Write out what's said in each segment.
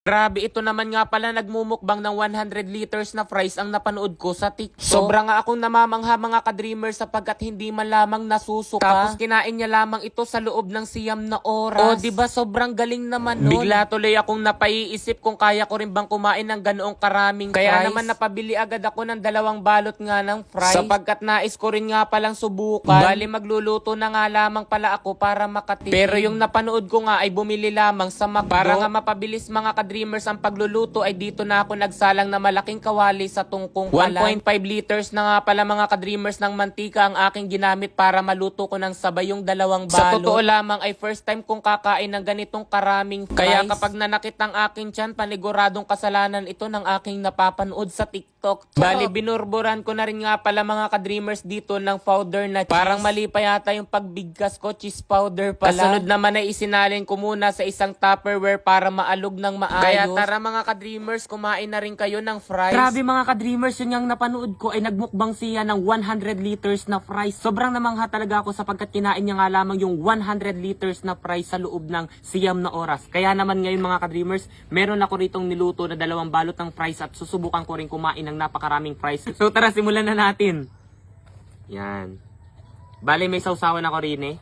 Grabe, ito naman nga pala nagmumukbang ng 100 liters na fries ang napanood ko sa TikTok. Sobra nga akong namamangha mga ka-dreamers sapagkat hindi man lamang nasusuka. Tapos kinain niya lamang ito sa loob ng siyam na oras. O diba sobrang galing naman nun. Bigla tuloy akong napaiisip kung kaya ko rin bang kumain ng ganoong karaming fries. Kaya naman napabili agad ako ng 2 balot nga ng fries. Sapagkat nais ko rin nga palang subukan. Bali magluluto na nga lamang pala ako para makatipid. Pero yung napanood ko nga ay bumili lamang sa McDo. Para nga mapabilis mga ka-dreamers ang pagluluto ay dito na ako nagsalang na malaking kawali sa tungkong palan. 1.5 liters na nga pala mga ka-dreamers ng mantika ang aking ginamit para maluto ko ng sabay yung 2 balot. Sa totoo lamang ay first time kong kakain ng ganitong karaming fries. Kaya kapag nanakit ang aking tiyan, paniguradong kasalanan ito ng aking napapanood sa TikTok. Bali binurburan ko na rin nga pala mga ka-dreamers dito ng powder na cheese. Parang mali pa yata yung pagbigkas ko, cheese powder pala. Kasunod naman ay isinalin ko muna sa isang Tupperware para maalog ng maayos. Kaya tara mga ka-dreamers, kumain na rin kayo ng fries. Grabe mga ka-dreamers, yun yung napanood ko ay nagmukbang siya ng 100 liters na fries. Sobrang namangha talaga ako sapagkat kinain niya nga lamang yung 100 liters na fries sa loob ng siyam na oras. Kaya naman ngayon mga ka-dreamers, meron ako ritong niluto na 2 balot ng fries at susubukan ko rin kumain ng napakaraming fries. So tara, simulan na natin. Yan. Bale may sausawan ako rin eh.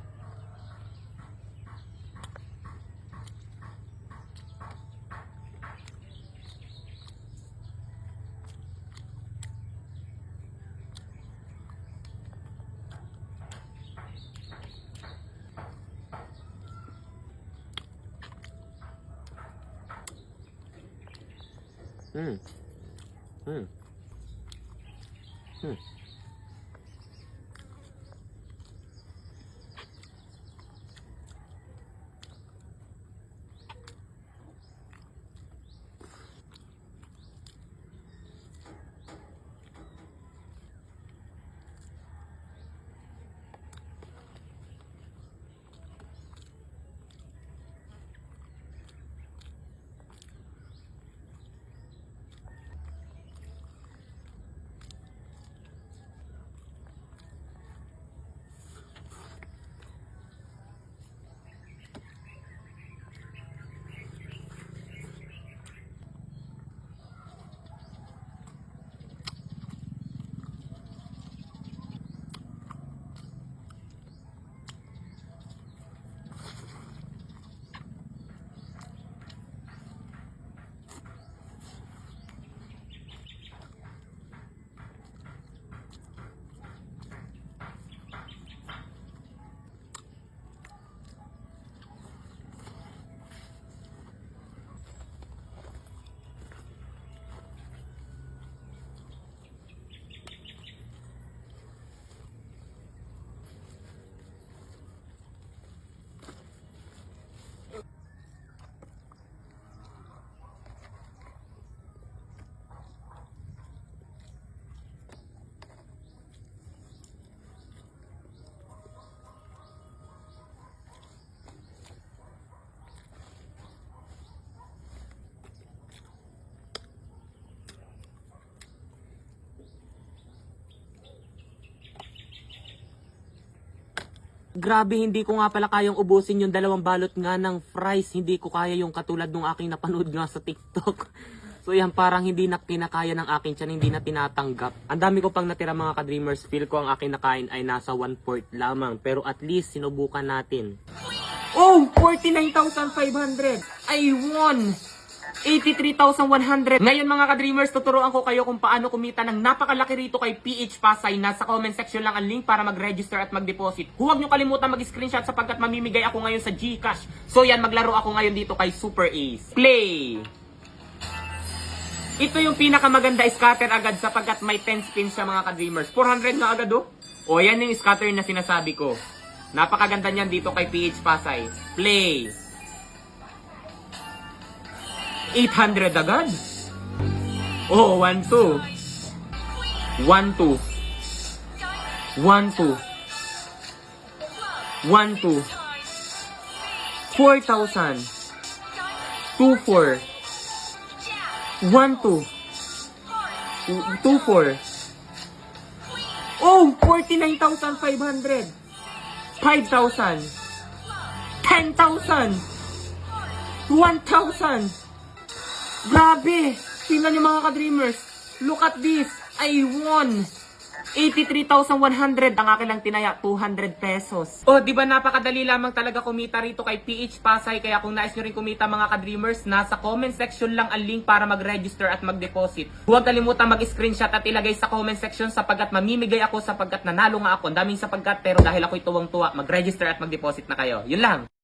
Hmm. Hmm. Hmm. Grabe, hindi ko nga pala kayang ubusin yung 2 balot nga ng fries. Hindi ko kaya yung katulad nung aking napanood nga sa TikTok. So yan, parang hindi na kinakaya ng aking tiyan, hindi na tinatanggap. Ang dami ko pang natira mga ka-dreamers. Feel ko ang aking nakain ay nasa 1/4 lamang. Pero at least sinubukan natin. Oh! 49,500! I won! 83,100. Ngayon mga ka-dreamers, tuturuan ko kayo kung paano kumita ng napakalaki rito kay PH Pasay. Nasa comment section lang ang link para mag-register at mag-deposit. Huwag nyo kalimutan mag-screenshot sapagkat mamimigay ako ngayon sa GCash. So yan, maglaro ako ngayon dito kay Super Ace. Play! Ito yung pinakamaganda, scatter agad sapagkat may 10 spins siya mga ka-dreamers. 400 na agad oh. O yan yung scatter na sinasabi ko. Napakaganda niyan dito kay PH Pasay. Play! 800 agad. Oh, 1, 2. 1, 2. 1, 2. 1, 2. 4,000. 2, 4. 1, 2. 2, 4. Oh, 49,500. 5,000. 10,000. 1,000. Grabe! Tingnan niyo mga ka-dreamers. Look at this. I won 83,100. Ang akin lang tinaya, 200 pesos. Oh, di ba napakadali lamang talaga kumita rito kay PH Pasay. Kaya kung nais nyo rin kumita mga ka-dreamers, nasa comment section lang ang link para mag-register at mag-deposit. Huwag kalimutan mag-screenshot at ilagay sa comment section sapagkat mamimigay ako sapagkat nanalo nga ako. Ang daming sapagkat pero dahil ako'y tuwang-tuwa, mag-register at mag-deposit na kayo. Yun lang.